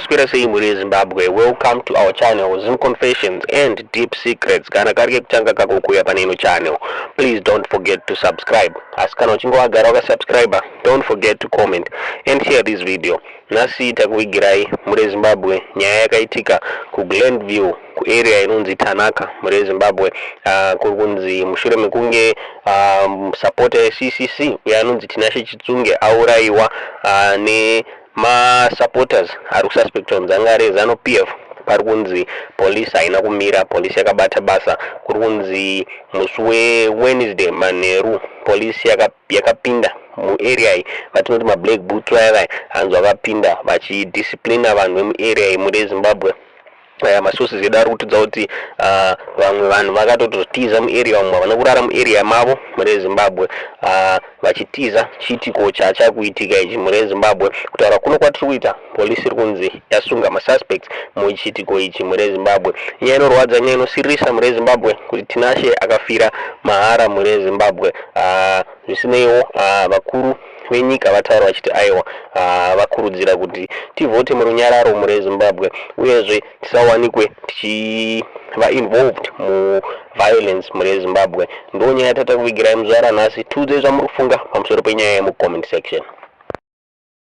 Maswera sei muri Zimbabwe. Welcome to our channel, Zim Confessions and Deep Secrets. Kana karike kuchanga kako kuya paneno channel. Please don't forget to subscribe. Askana uchingo wagara waka subscriber. Don't forget to comment and share this video. Nasi takuigirai muri Zimbabwe. Nyaya yakaitika KuGlenview ku area inonzi Tanaka muri Zimbabwe. Kurunzi mushure mekunge supporter YeCCC yanonzi Tinashe Chitsunge Yakaurayiwa ne ma supporters ari kususpectwa muzangare Zanu-PF parikunzi police haina kumira, police yakabata basa. Kurunzi musi Wednesday manheru police yakapinda mu area iyi vatinoti MaBlack boots vaya hanzi vakapinda vachidisciplina vanhu vemu area iyi muri Zimbabwe. Masources edu ari kutidza kuti vamwe vanhu vakatotiza muarea umwe havana kurara muarea mavo muri Zimbabwe vachitiza chiitiko chakuitika ichi muri Zimbabwe. Kutaura kuno kwatiri kuita polisi iri kunzi yasunga masuspects muchiitiko ichi muri Zimbabwe. Nyaya inorwadza, nyaya inosirisa muri Zimbabwe kuti Tinashe akafira mahara muri Zimbabwe. Zvisineiwo vakuru venyika vataura vachiti aiwa vakurudzira kuti tivhote murunyararo muri Zimbabwe uyezve tisawanikwe tichiva involved mu violence muri Zimbabwe. Ndo nyaya tatakuvigirai muzuva ranhasi. Tiudzei zvamuri kufunga pamusoro penyaya mu comment section.